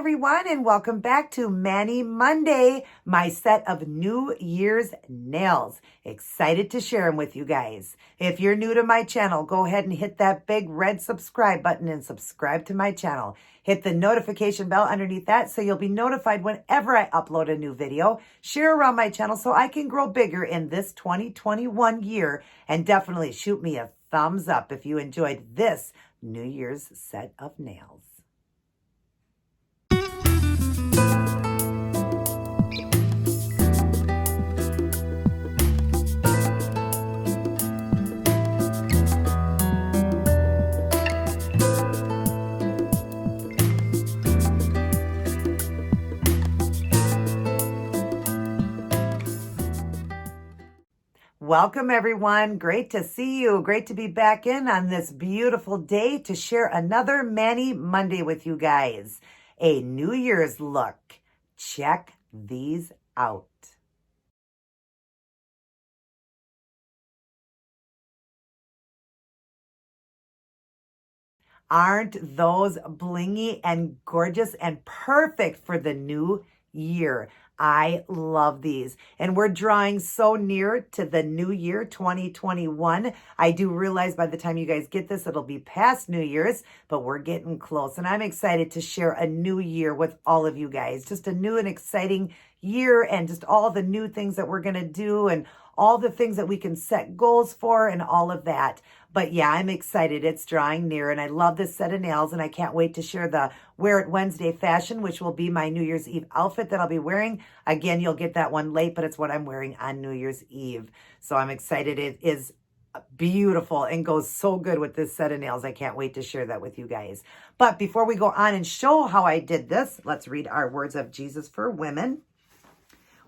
everyone, and welcome back to Mani Monday, my set of New Year's nails. Excited to share them with you guys. If you're new to my channel, go ahead and hit that big red subscribe button and subscribe to my channel. Hit the notification bell underneath that so you'll be notified whenever I upload a new video. Share around my channel so I can grow bigger in this 2021 year, and definitely shoot me a thumbs up if you enjoyed this New Year's set of nails. Welcome, everyone. Great to see you. Great to be back in on this beautiful day to share another Mani Monday with you guys. A New Year's look. Check these out. Aren't those blingy and gorgeous and perfect for the new year? I love these. And we're drawing so near to the new year, 2021. I do realize by the time you guys get this, it'll be past New Year's, but we're getting close. And I'm excited to share a new year with all of you guys. Just a new and exciting year, and just all the new things that we're going to do, and all the things that we can set goals for, and all of that. But yeah, I'm excited. It's drawing near, and I love this set of nails, and I can't wait to share the Wear It Wednesday fashion, which will be my New Year's Eve outfit that I'll be wearing. Again, you'll get that one late, but it's what I'm wearing on New Year's Eve. So I'm excited. It is beautiful and goes so good with this set of nails. I can't wait to share that with you guys. But before we go on and show how I did this, let's read our words of Jesus for women.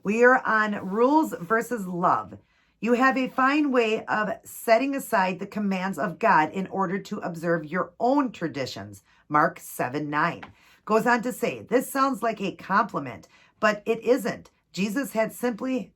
We are on rules versus love. You have a fine way of setting aside the commands of God in order to observe your own traditions. Mark 7:9 goes on to say, this sounds like a compliment, but it isn't. Jesus had simply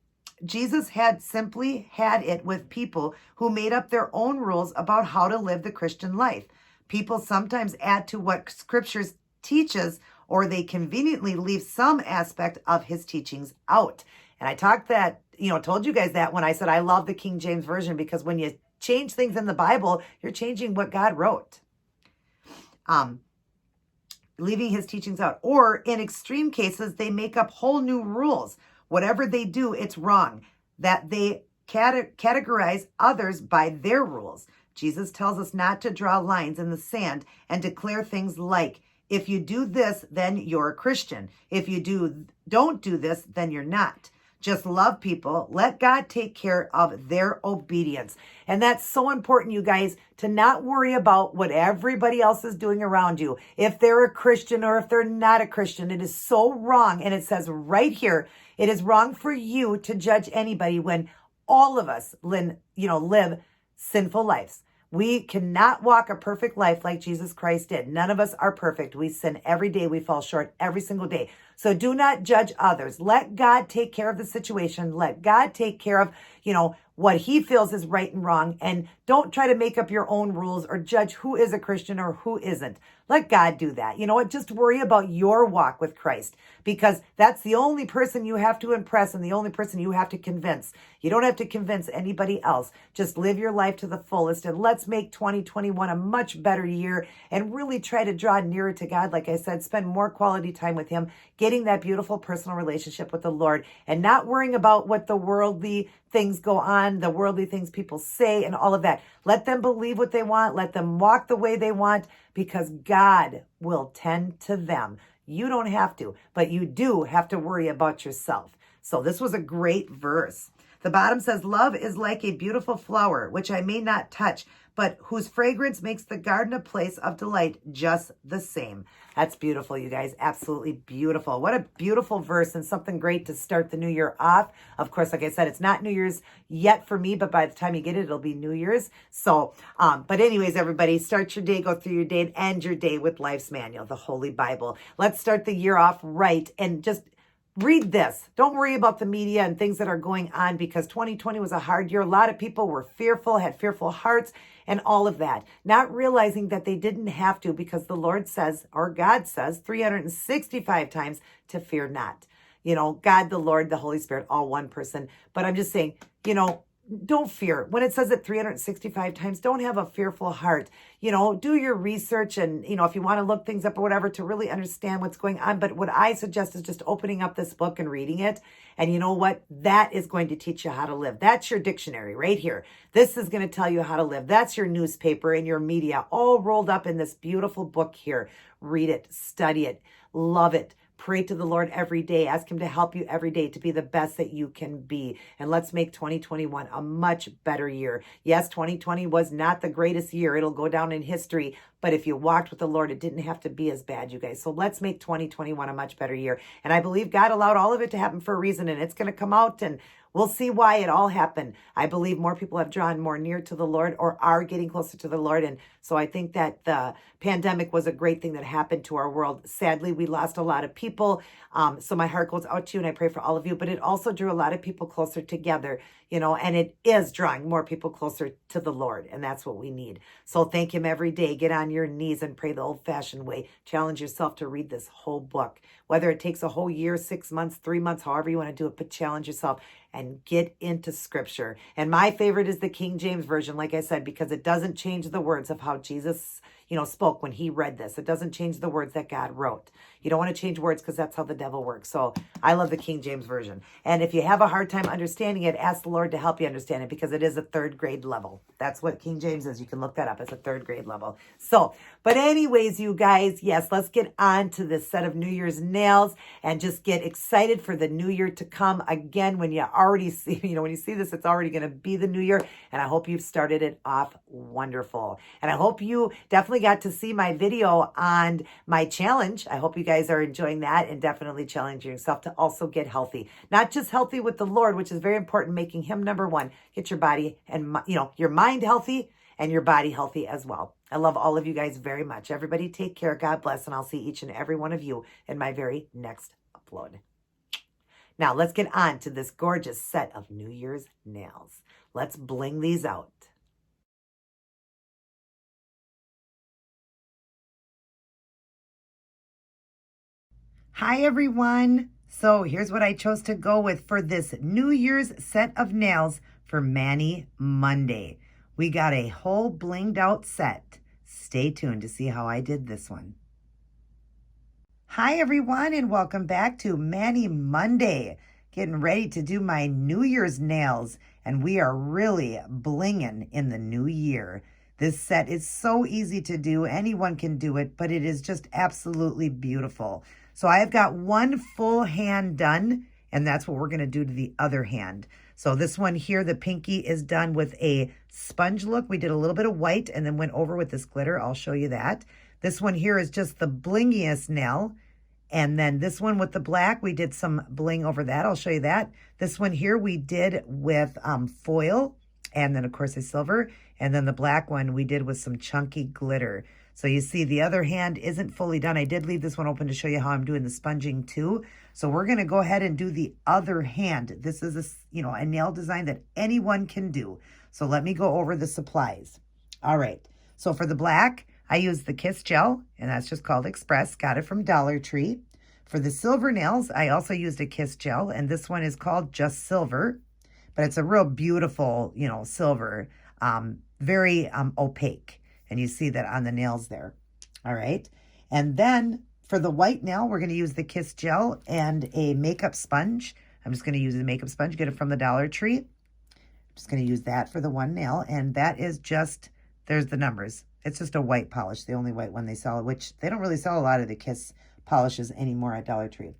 had it with people who made up their own rules about how to live the Christian life. People sometimes add to what scriptures teaches, or they conveniently leave some aspect of his teachings out. And I told you guys that when I said I love the King James Version, because when you change things in the Bible, you're changing what God wrote. Leaving his teachings out. Or in extreme cases, they make up whole new rules. Whatever they do, it's wrong. That they categorize others by their rules. Jesus tells us not to draw lines in the sand and declare things like, if you do this, then you're a Christian. If you don't do this, then you're not. Just love people. Let God take care of their obedience. And that's so important, you guys, to not worry about what everybody else is doing around you. If they're a Christian or if they're not a Christian, it is so wrong. And it says right here, it is wrong for you to judge anybody when all of us, live sinful lives. We cannot walk a perfect life like Jesus Christ did. None of us are perfect. We sin every day. We fall short every single day. So do not judge others. Let God take care of the situation. Let God take care of, what he feels is right and wrong. And don't try to make up your own rules or judge who is a Christian or who isn't. Let God do that. You know what? Just worry about your walk with Christ, because that's the only person you have to impress and the only person you have to convince. You don't have to convince anybody else. Just live your life to the fullest, and let's make 2021 a much better year and really try to draw nearer to God. Like I said, spend more quality time with him, getting that beautiful personal relationship with the Lord, and not worrying about what the worldly things go on, the worldly things people say, and all of that. Let them believe what they want. Let them walk the way they want, because God will tend to them. You don't have to, but you do have to worry about yourself. So this was a great verse. The bottom says, love is like a beautiful flower, which I may not touch, but whose fragrance makes the garden a place of delight just the same. That's beautiful, you guys. Absolutely beautiful. What a beautiful verse, and something great to start the new year off. Of course, like I said, it's not New Year's yet for me, but by the time you get it, it'll be New Year's. So, but anyways, everybody, start your day, go through your day, and end your day with Life's Manual, the Holy Bible. Let's start the year off right, and just read this. Don't worry about the media and things that are going on, because 2020 was a hard year. A lot of people were fearful, had fearful hearts, and all of that. Not realizing that they didn't have to, because the Lord says, or God says 365 times to fear not. God, the Lord, the Holy Spirit, all one person. But I'm just saying, don't fear. When it says it 365 times, don't have a fearful heart. Do your research and, if you want to look things up or whatever to really understand what's going on. But what I suggest is just opening up this book and reading it. And you know what? That is going to teach you how to live. That's your dictionary right here. This is going to tell you how to live. That's your newspaper and your media all rolled up in this beautiful book here. Read it, study it, love it. Pray to the Lord every day. Ask him to help you every day to be the best that you can be. And let's make 2021 a much better year. Yes, 2020 was not the greatest year. It'll go down in history. But if you walked with the Lord, it didn't have to be as bad, you guys. So let's make 2021 a much better year. And I believe God allowed all of it to happen for a reason. And it's going to come out and we'll see why it all happened. I believe more people have drawn more near to the Lord or are getting closer to the Lord. And so I think that the pandemic was a great thing that happened to our world. Sadly, we lost a lot of people. So my heart goes out to you and I pray for all of you. But it also drew a lot of people closer together, and it is drawing more people closer to the Lord. And that's what we need. So thank him every day. Get on your knees and pray the old-fashioned way. Challenge yourself to read this whole book. Whether it takes a whole year, 6 months, 3 months, however you want to do it, but challenge yourself and get into scripture. And my favorite is the King James Version, like I said, because it doesn't change the words of how Jesus, spoke when he read this. It doesn't change the words that God wrote. You don't want to change words because that's how the devil works. So I love the King James Version. And if you have a hard time understanding it, ask the Lord to help you understand it because it is a 3rd grade level. That's what King James is. You can look that up. It's a 3rd grade level. So, but anyways, you guys, yes, let's get on to this set of New Year's nails and just get excited for the new year to come. Again, when you already see, when you see this, it's already going to be the new year. And I hope you've started it off wonderful. And I hope you definitely got to see my video on my challenge. I hope you guys are enjoying that and definitely challenging yourself to also get healthy. Not just healthy with the Lord, which is very important, making him number one. Get your body and, your mind healthy and your body healthy as well. I love all of you guys very much. Everybody take care. God bless. And I'll see each and every one of you in my very next upload. Now let's get on to this gorgeous set of New Year's nails. Let's bling these out. Hi everyone. So here's what I chose to go with for this New Year's set of nails for Mani Monday. We got a whole blinged out set. Stay tuned to see how I did this one. Hi everyone and welcome back to Mani Monday. Getting ready to do my New Year's nails and we are really blinging in the new year. This set is so easy to do. Anyone can do it, but it is just absolutely beautiful. So I've got one full hand done, and that's what we're going to do to the other hand. So this one here, the pinky, is done with a sponge look. We did a little bit of white and then went over with this glitter. I'll show you that. This one here is just the blingiest nail. And then this one with the black, we did some bling over that. I'll show you that. This one here we did with foil, and then of course a silver. And then the black one we did with some chunky glitter. So you see the other hand isn't fully done. I did leave this one open to show you how I'm doing the sponging too. So we're going to go ahead and do the other hand. This is a nail design that anyone can do. So let me go over the supplies. All right. So for the black, I used the Kiss Gel, and that's just called Express. Got it from Dollar Tree. For the silver nails, I also used a Kiss Gel, and this one is called Just Silver. But it's a real beautiful, silver, very opaque. And you see that on the nails there. All right. And then for the white nail, we're going to use the Kiss Gel and a makeup sponge. I'm just going to use the makeup sponge, get it from the Dollar Tree. I'm just going to use that for the one nail. And that is just, there's the numbers. It's just a white polish, the only white one they sell, which they don't really sell a lot of the Kiss polishes anymore at Dollar Tree.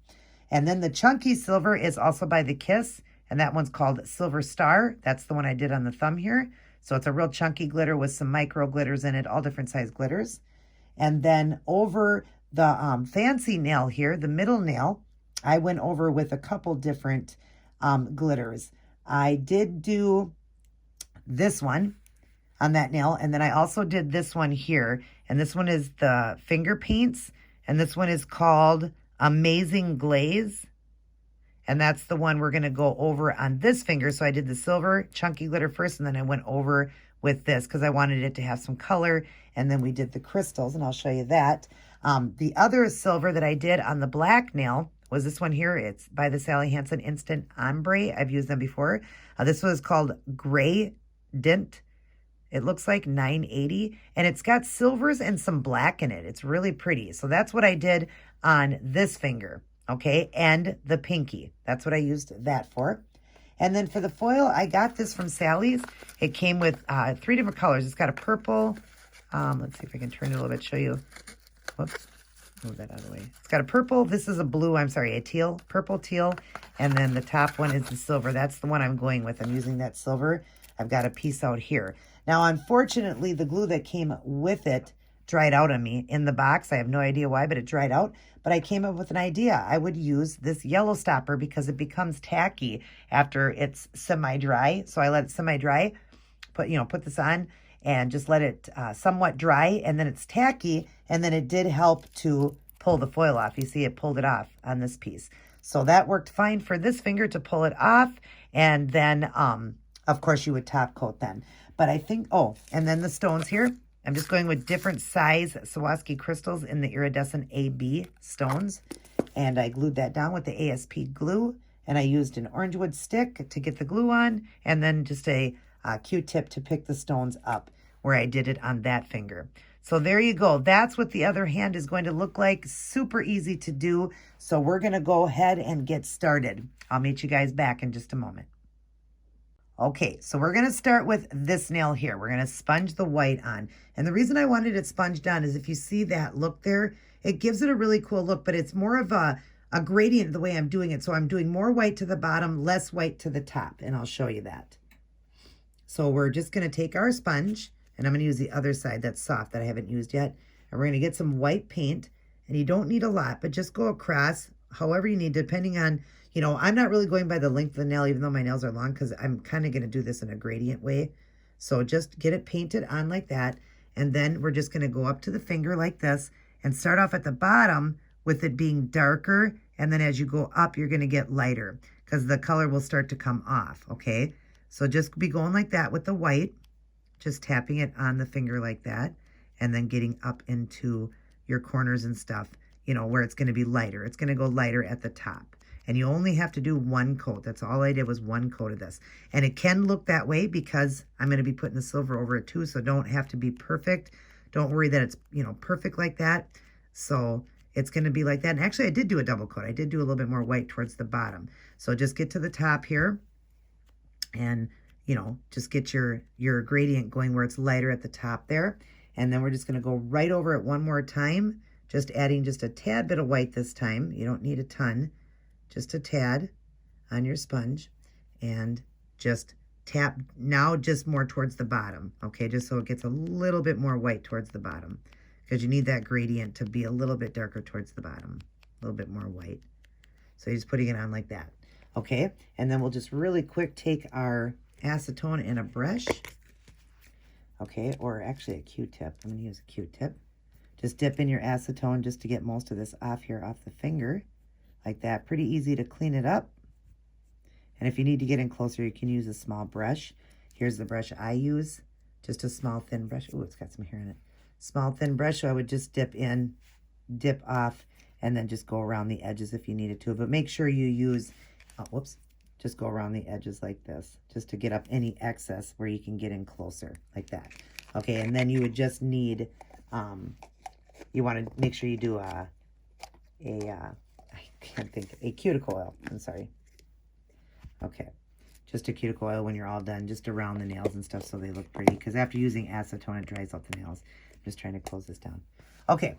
And then the chunky silver is also by the Kiss, and that one's called Silver Star. That's the one I did on the thumb here. So it's a real chunky glitter with some micro glitters in it, all different size glitters. And then over the fancy nail here, the middle nail, I went over with a couple different glitters. I did do this one on that nail, and then I also did this one here. And this one is the finger paints, and this one is called Amazing Glaze. And that's the one we're going to go over on this finger. So I did the silver chunky glitter first, and then I went over with this because I wanted it to have some color. And then we did the crystals, and I'll show you that. The other silver that I did on the black nail was this one here. It's by the Sally Hansen Instant Ombre. I've used them before. This was called Gray Dint. It looks like 980, and it's got silvers and some black in it. It's really pretty. So that's what I did on this finger, okay, and the pinky. That's what I used that for. And then for the foil, I got this from Sally's. It came with 3 different colors. It's got a purple. Let's see if I can turn it a little bit, show you. Whoops, move that out of the way. It's got a purple. This is a blue, I'm sorry, a teal, purple teal. And then the top one is the silver. That's the one I'm going with. I'm using that silver. I've got a piece out here. Now, unfortunately, the glue that came with it dried out on me in the box. I have no idea why, but it dried out. But I came up with an idea. I would use this yellow stopper because it becomes tacky after it's semi-dry. So I let it semi-dry, put this on and just let it somewhat dry, and then it's tacky, and then it did help to pull the foil off. You see it pulled it off on this piece. So that worked fine for this finger to pull it off, and then, of course, you would top coat then. But I think, and then the stones here. I'm just going with different size Swarovski crystals in the iridescent AB stones. And I glued that down with the ASP glue. And I used an orange wood stick to get the glue on. And then just a Q-tip to pick the stones up where I did it on that finger. So there you go. That's what the other hand is going to look like. Super easy to do. So we're going to go ahead and get started. I'll meet you guys back in just a moment. Okay, so we're going to start with this nail here. We're going to sponge the white on. And the reason I wanted it sponged on is if you see that look there, it gives it a really cool look, but it's more of a gradient the way I'm doing it. So I'm doing more white to the bottom, less white to the top, and I'll show you that. So we're just going to take our sponge, and I'm going to use the other side that's soft that I haven't used yet. And we're going to get some white paint, and you don't need a lot, but just go across however you need, depending on, I'm not really going by the length of the nail, even though my nails are long, because I'm kind of going to do this in a gradient way. So just get it painted on like that. And then we're just going to go up to the finger like this and start off at the bottom with it being darker. And then as you go up, you're going to get lighter because the color will start to come off. Okay. So just be going like that with the white, just tapping it on the finger like that. And then getting up into your corners and stuff, where it's going to be lighter. It's going to go lighter at the top. And you only have to do one coat. That's all I did was one coat of this. And it can look that way because I'm going to be putting the silver over it too. So don't have to be perfect. Don't worry that it's, perfect like that. So it's going to be like that. And actually I did do a double coat. I did do a little bit more white towards the bottom. So just get to the top here and, just get your gradient going where it's lighter at the top there. And then we're just going to go right over it one more time. Just adding just a tad bit of white this time. You don't need a ton. Just a tad on your sponge and just tap now just more towards the bottom. Okay, just so it gets a little bit more white towards the bottom because you need that gradient to be a little bit darker towards the bottom, a little bit more white. So you're just putting it on like that. Okay, and then we'll just really quick take our acetone and a brush. Okay, or actually a Q-tip. I'm going to use a Q-tip. Just dip in your acetone just to get most of this off here, off the finger. Like that. Pretty easy to clean it up. And if you need to get in closer, you can use a small brush. Here's the brush I use. Just a small thin brush. Oh, it's got some hair in it. Small thin brush. So I would just dip in, dip off, and then just go around the edges if you needed to. But make sure you use, just go around the edges like this. Just to get up any excess where you can get in closer. Like that. Okay, and then you would just need, you want to make sure you do a cuticle oil. I'm sorry. Okay. Just a cuticle oil when you're all done, just around the nails and stuff so they look pretty. Because after using acetone, it dries out the nails. I'm just trying to close this down. Okay.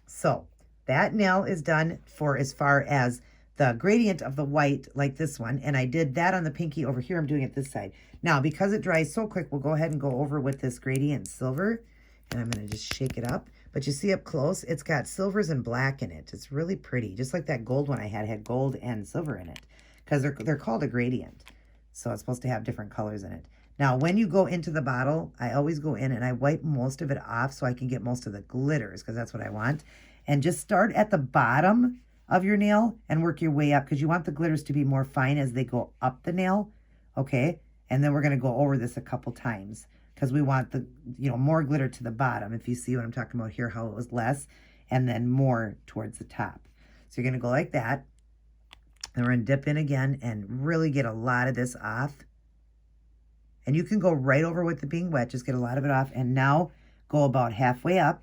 So that nail is done for as far as the gradient of the white like this one. And I did that on the pinky over here. I'm doing it this side. Now, because it dries so quick, we'll go ahead and go over with this gradient silver. And I'm going to just shake it up. But you see up close, it's got silvers and black in it. It's really pretty. Just like that gold one I had gold and silver in it. Because they're called a gradient. So it's supposed to have different colors in it. Now, when you go into the bottle, I always go in and I wipe most of it off so I can get most of the glitters. Because that's what I want. And just start at the bottom of your nail and work your way up. Because you want the glitters to be more fine as they go up the nail. Okay? And then we're going to go over this a couple times. because we want the, more glitter to the bottom. If you see what I'm talking about here, how it was less and then more towards the top. So you're going to go like that. And we're going to dip in again and really get a lot of this off. And you can go right over with it being wet, just get a lot of it off. And now go about halfway up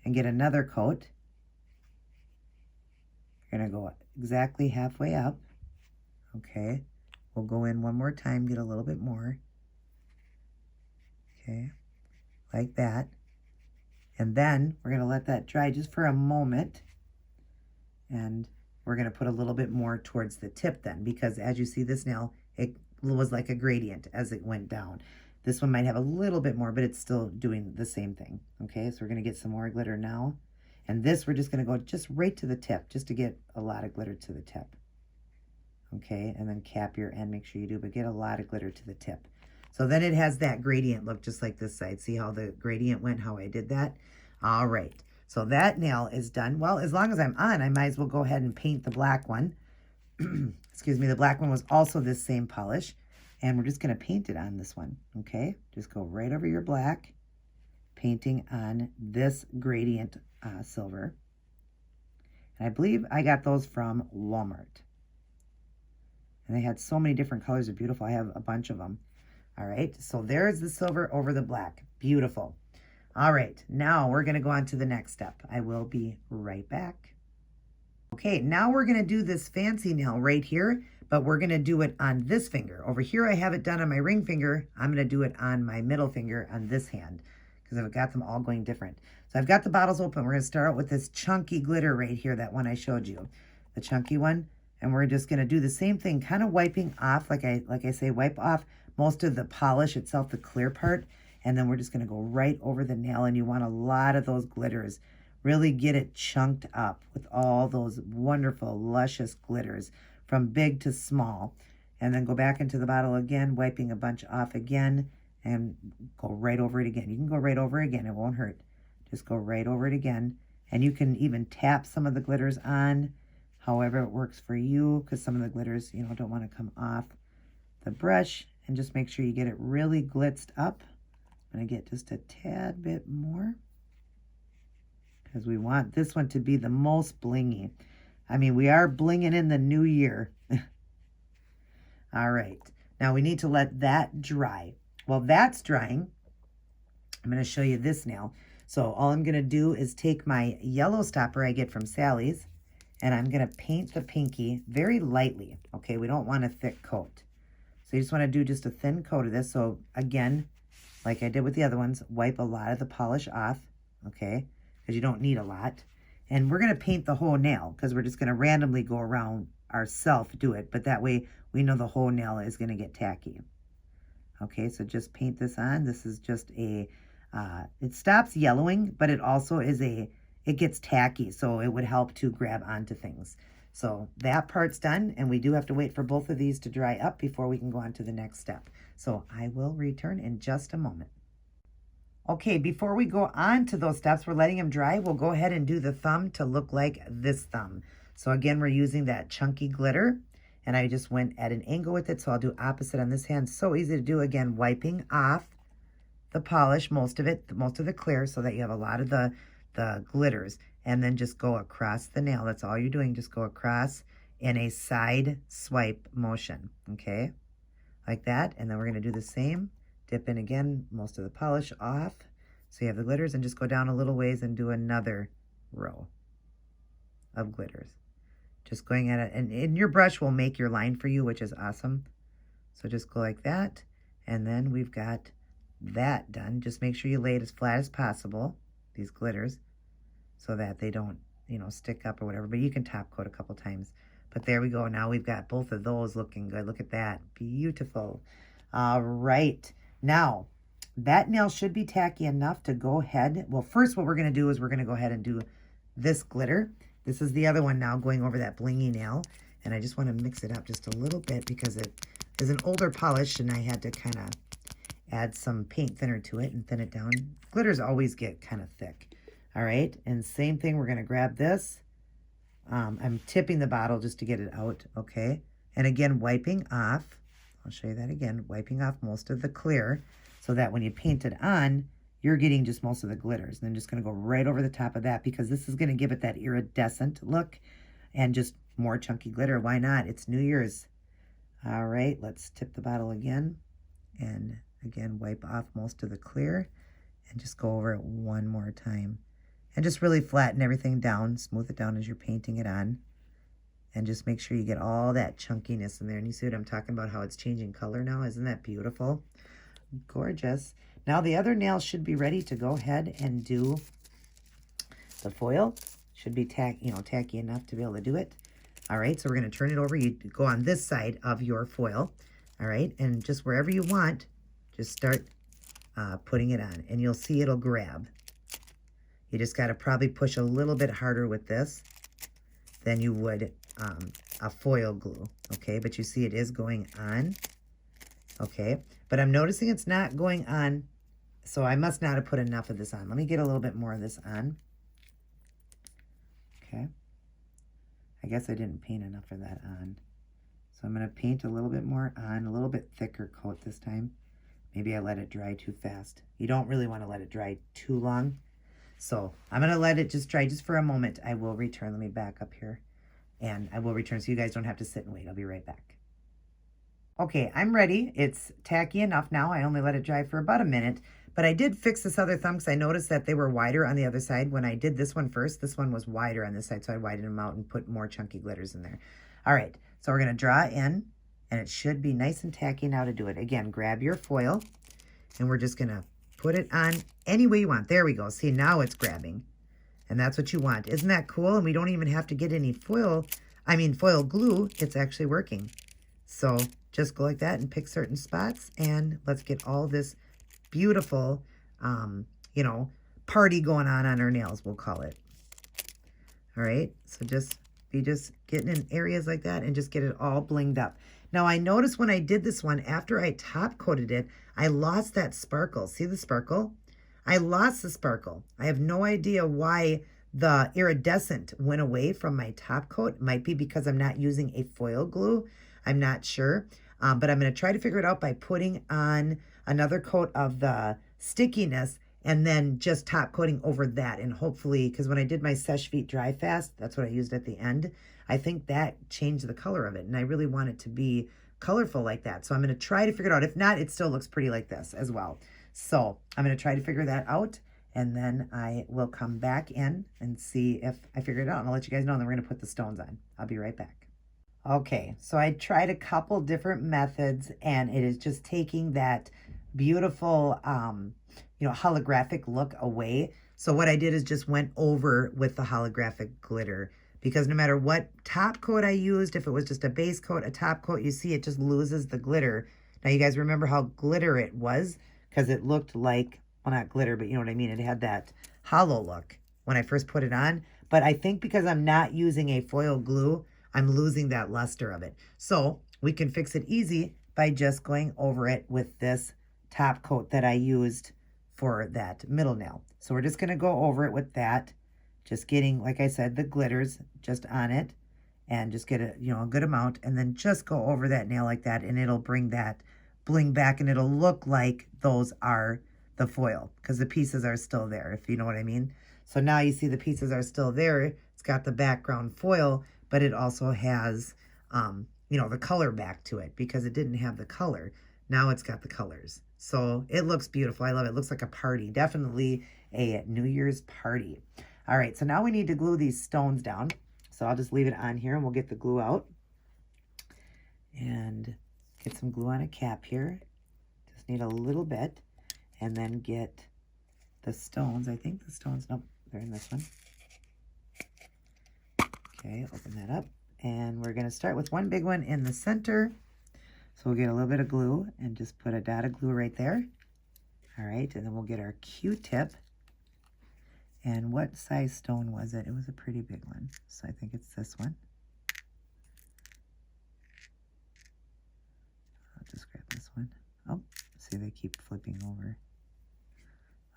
and get another coat. You're going to go exactly halfway up. Okay. We'll go in one more time, get a little bit more. Okay. Like that. And then we're going to let that dry just for a moment. And we're going to put a little bit more towards the tip then, because as you see this nail, it was like a gradient as it went down. This one might have a little bit more, but it's still doing the same thing. Okay, so we're going to get some more glitter now. And this, we're just going to go just right to the tip, just to get a lot of glitter to the tip. Okay, and then cap your end, make sure you do, but get a lot of glitter to the tip. So then it has that gradient look just like this side. See how the gradient went, how I did that? All right. So that nail is done. Well, as long as I'm on, I might as well go ahead and paint the black one. Excuse me, the black one was also this same polish. And we're just going to paint it on this one, okay? Just go right over your black, painting on this gradient silver. And I believe I got those from Walmart. And they had so many different colors. They're beautiful. I have a bunch of them. All right, so there's the silver over the black. Beautiful. All right, now we're going to go on to the next step. I will be right back. Okay, now we're going to do this fancy nail right here, but we're going to do it on this finger. Over here, I have it done on my ring finger. I'm going to do it on my middle finger on this hand because I've got them all going different. So I've got the bottles open. We're going to start out with this chunky glitter right here, that one I showed you, the chunky one. And we're just going to do the same thing, kind of wiping off, like I say, wipe off most of the polish itself, the clear part. And then we're just going to go right over the nail, and you want a lot of those glitters. Really get it chunked up with all those wonderful, luscious glitters from big to small. And then go back into the bottle again, wiping a bunch off again, and go right over it again. You can go right over it again. It won't hurt. Just go right over it again. And you can even tap some of the glitters on, however it works for you, because some of the glitters, don't want to come off the brush. And just make sure you get it really glitzed up. I'm going to get just a tad bit more because we want this one to be the most blingy. I mean, we are blinging in the new year. All right. Now we need to let that dry. While that's drying, I'm going to show you this nail. So all I'm going to do is take my yellow stopper I get from Sally's, and I'm going to paint the pinky very lightly. Okay, we don't want a thick coat. So you just want to do just a thin coat of this. So again, like I did with the other ones, wipe a lot of the polish off, okay, because you don't need a lot. And we're going to paint the whole nail because we're just going to randomly go around ourselves, do it. But that way we know the whole nail is going to get tacky. Okay, so just paint this on. This is just a, it stops yellowing, but it also is it gets tacky. So it would help to grab onto things. So that part's done, and we do have to wait for both of these to dry up before we can go on to the next step. So I will return in just a moment. Okay, before we go on to those steps, we're letting them dry. We'll go ahead and do the thumb to look like this thumb. So again, we're using that chunky glitter, and I just went at an angle with it, so I'll do opposite on this hand. So easy to do. Again, wiping off the polish, most of it, most of the clear, so that you have a lot of the glitters. And then just go across the nail. That's all you're doing. Just go across in a side swipe motion, okay? Like that. And then we're going to do the same. Dip in again, most of the polish off. So you have the glitters, and just go down a little ways and do another row of glitters. Just going at it. And your brush will make your line for you, which is awesome. So just go like that. And then we've got that done. Just make sure you lay it as flat as possible, these glitters, so that they don't, stick up or whatever. But you can top coat a couple times. But there we go. Now we've got both of those looking good. Look at that. Beautiful. All right. Now, that nail should be tacky enough to go ahead. Well, first what we're going to do is we're going to go ahead and do this glitter. This is the other one now going over that blingy nail. And I just want to mix it up just a little bit because it is an older polish, and I had to kind of add some paint thinner to it and thin it down. Glitters always get kind of thick. All right, and same thing, we're going to grab this. I'm tipping the bottle just to get it out, okay? And again, wiping off. I'll show you that again. Wiping off most of the clear. So so that when you paint it on, you're getting just most of the glitters. And I'm just going to go right over the top of that because this is going to give it that iridescent look and just more chunky glitter. Why not? It's New Year's. All right, let's tip the bottle again. And again, wipe off most of the clear and just go over it one more time. And just really flatten everything down, smooth it down as you're painting it on. And just make sure you get all that chunkiness in there. And you see what I'm talking about, how it's changing color now? Isn't that beautiful? Gorgeous. Now the other nail should be ready to go ahead and do the foil. Should be tacky enough to be able to do it. All right, so we're going to turn it over. You go on this side of your foil. All right, and just wherever you want, just start putting it on. And you'll see it'll grab. You just got to probably push a little bit harder with this than you would a foil glue. Okay, but you see it is going on. Okay, but I'm noticing it's not going on, so I must not have put enough of this on. Let me get a little bit more of this on. Okay, I guess I didn't paint enough of that on. So I'm going to paint a little bit more on, a little bit thicker coat this time. Maybe I let it dry too fast. You don't really want to let it dry too long. So I'm going to let it just dry just for a moment. I will return. Let me back up here. And I will return so you guys don't have to sit and wait. I'll be right back. Okay, I'm ready. It's tacky enough now. I only let it dry for about a minute. But I did fix this other thumb because I noticed that they were wider on the other side. When I did this one first, this one was wider on this side. So I widened them out and put more chunky glitters in there. All right, so we're going to draw in. And it should be nice and tacky now to do it. Again, grab your foil. And we're just going to put it on any way you want. There we go. See, now it's grabbing. And that's what you want. Isn't that cool? And we don't even have to get any foil glue. It's actually working. So just go like that and pick certain spots. And let's get all this beautiful, party going on our nails, we'll call it. All right. So just getting in areas like that and just get it all blinged up. Now, I noticed when I did this one, after I top coated it, I lost that sparkle. See the sparkle? I lost the sparkle. I have no idea why the iridescent went away from my top coat. It might be because I'm not using a foil glue. I'm not sure. But I'm going to try to figure it out by putting on another coat of the stickiness and then just top coating over that. And hopefully, because when I did my Seche Vite Dry Fast, that's what I used at the end. I think that changed the color of it. And I really want it to be colorful like that. So I'm going to try to figure it out. If not, it still looks pretty like this as well. So I'm going to try to figure that out. And then I will come back in and see if I figure it out. And I'll let you guys know. And then we're going to put the stones on. I'll be right back. Okay, so I tried a couple different methods. And it is just taking that beautiful, holographic look away. So what I did is just went over with the holographic glitter. Because no matter what top coat I used, if it was just a base coat, a top coat, you see it just loses the glitter. Now you guys remember how glitter it was? Because it looked like, well, not glitter, but you know what I mean? It had that hollow look when I first put it on. But I think because I'm not using a foil glue, I'm losing that luster of it. So we can fix it easy by just going over it with this top coat that I used for that middle nail. So we're just going to go over it with that. Just getting, like I said, the glitters just on it and just get a good amount and then just go over that nail like that and it'll bring that bling back and it'll look like those are the foil because the pieces are still there, if you know what I mean. So now you see the pieces are still there. It's got the background foil, but it also has, the color back to it because it didn't have the color. Now it's got the colors. So it looks beautiful. I love it. It looks like a party. Definitely a New Year's party. All right, so now we need to glue these stones down. So I'll just leave it on here and we'll get the glue out. And get some glue on a cap here. Just need a little bit. And then get the stones. I think the stones, nope, they're in this one. Okay, open that up. And we're gonna start with one big one in the center. So we'll get a little bit of glue and just put a dot of glue right there. All right, and then we'll get our Q-tip. And what size stone was it? It was a pretty big one. So I think it's this one. I'll just grab this one. Oh, see, they keep flipping over.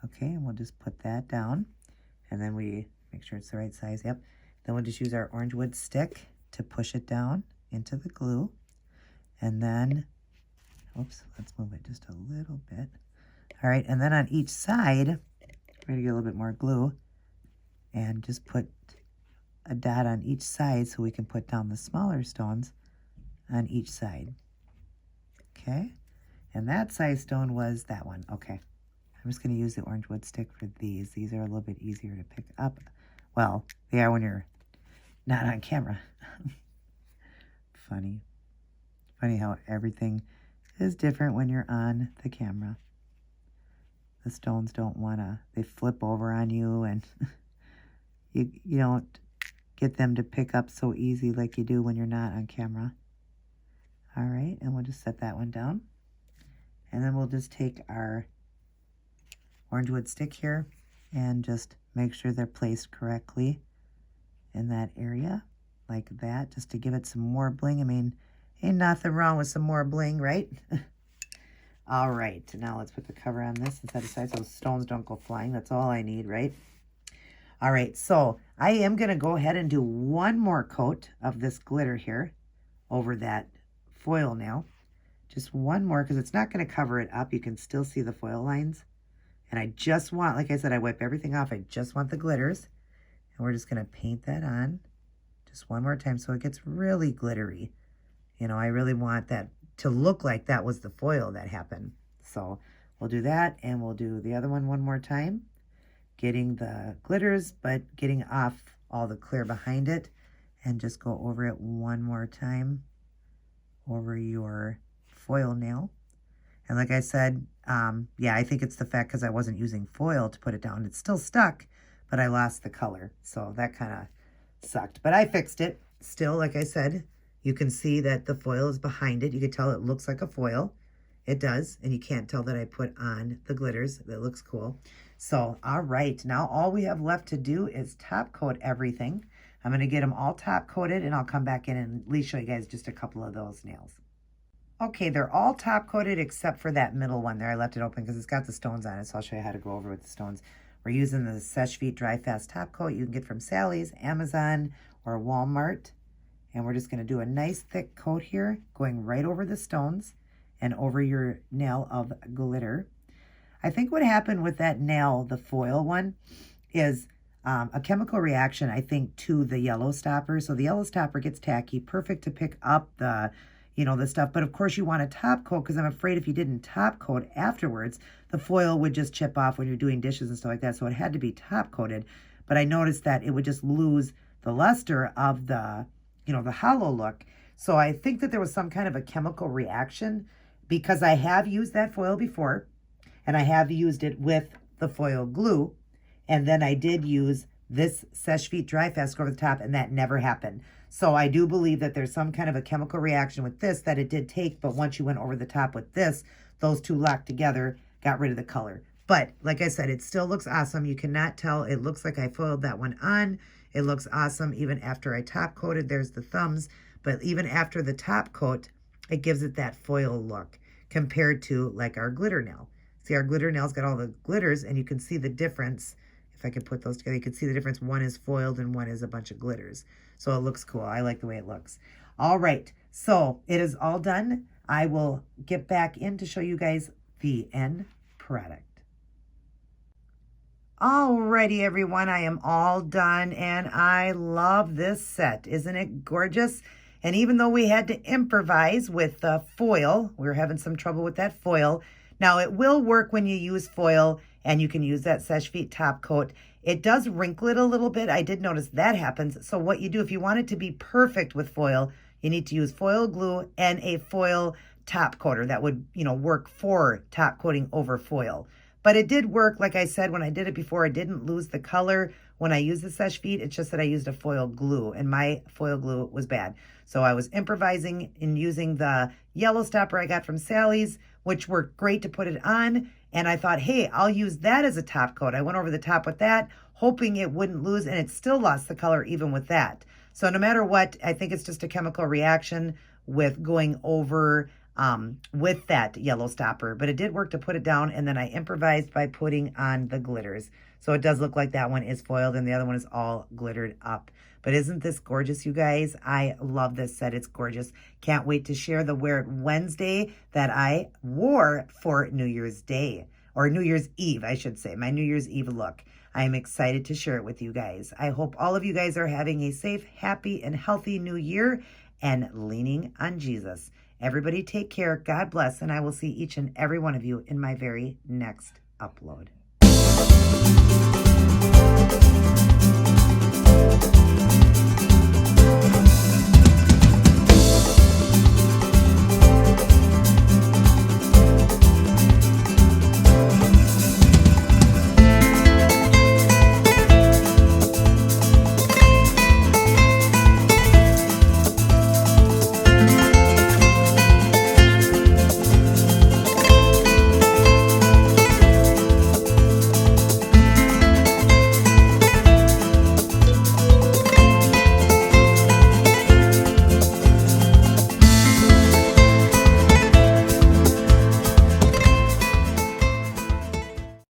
Okay, and we'll just put that down. And then we make sure it's the right size. Yep. Then we'll just use our orange wood stick to push it down into the glue. And then, oops, let's move it just a little bit. All right, and then on each side, we're going to get a little bit more glue and just put a dot on each side so we can put down the smaller stones on each side. Okay, and that size stone was that one. Okay, I'm just going to use the orange wood stick for these. These are a little bit easier to pick up. Well, they are when you're not on camera. Funny. Funny how everything is different when you're on the camera. The stones don't want to, they flip over on you, and you don't get them to pick up so easy like you do when you're not on camera. All right, and we'll just set that one down. And then we'll just take our orange wood stick here and just make sure they're placed correctly in that area, like that, just to give it some more bling. I mean, ain't nothing wrong with some more bling, right? All right, now let's put the cover on this and set aside so those stones don't go flying. That's all I need, right? All right, so I am going to go ahead and do one more coat of this glitter here over that foil now. Just one more, because it's not going to cover it up. You can still see the foil lines. And I just want, like I said, I wipe everything off. I just want the glitters. And we're just going to paint that on just one more time so it gets really glittery. You know, I really want that to look like that was the foil that happened. So we'll do that, and we'll do the other one more time. Getting the glitters, but getting off all the clear behind it. And just go over it one more time over your foil nail. And like I said, yeah, I think it's the fact because I wasn't using foil to put it down. It's still stuck, but I lost the color. So that kind of sucked. But I fixed it. Still, like I said, you can see that the foil is behind it. You can tell it looks like a foil. It does. And you can't tell that I put on the glitters. That looks cool. So, all right. Now all we have left to do is top coat everything. I'm going to get them all top coated, and I'll come back in and at least show you guys just a couple of those nails. Okay, they're all top coated except for that middle one there. I left it open because it's got the stones on it, so I'll show you how to go over with the stones. We're using the Seche Vite Dry Fast top coat you can get from Sally's, Amazon, or Walmart. And we're just going to do a nice thick coat here, going right over the stones and over your nail of glitter. I think what happened with that nail, the foil one, is a chemical reaction, I think, to the yellow stopper. So the yellow stopper gets tacky, perfect to pick up the, you know, the stuff. But of course you want to top coat, because I'm afraid if you didn't top coat afterwards, the foil would just chip off when you're doing dishes and stuff like that. So it had to be top coated. But I noticed that it would just lose the luster of the, you know, the hollow look. So I think that there was some kind of a chemical reaction, because I have used that foil before, and I have used it with the foil glue. And then I did use this Seche Vite Dry Fast over the top, and that never happened. So I do believe that there's some kind of a chemical reaction with this that it did take, but once you went over the top with this, those two locked together, got rid of the color. But like I said, it still looks awesome. You cannot tell. It looks like I foiled that one on. It looks awesome even after I top coated. There's the thumbs. But even after the top coat, it gives it that foil look compared to like our glitter nail. See, our glitter nail's got all the glitters, and you can see the difference. If I could put those together, you can see the difference. One is foiled and one is a bunch of glitters. So it looks cool. I like the way it looks. All right, so it is all done. I will get back in to show you guys the end product. Alrighty, everyone, I am all done, and I love this set. Isn't it gorgeous? And even though we had to improvise with the foil, we were having some trouble with that foil. Now, it will work when you use foil, and you can use that Seche Vite top coat. It does wrinkle it a little bit. I did notice that happens. So what you do, if you want it to be perfect with foil, you need to use foil glue and a foil top coater. That would, you know, work for top coating over foil. But it did work. Like I said, when I did it before, I didn't lose the color when I used the Seche Vite. It's just that I used a foil glue, and my foil glue was bad. So I was improvising in using the yellow stopper I got from Sally's, which worked great to put it on. And I thought, hey, I'll use that as a top coat. I went over the top with that, hoping it wouldn't lose, and it still lost the color even with that. So no matter what, I think it's just a chemical reaction with going over with that yellow stopper. But it did work to put it down, and then I improvised by putting on the glitters. So it does look like that one is foiled and the other one is all glittered up. But isn't this gorgeous, you guys? I love this set. It's gorgeous. Can't wait to share the Wear It Wednesday that I wore for New Year's Day. or New Year's Eve, I should say, my New Year's Eve look. I am excited to share it with you guys. I hope all of you guys are having a safe, happy, and healthy new year and leaning on Jesus. Everybody take care. God bless. And I will see each and every one of you in my very next upload.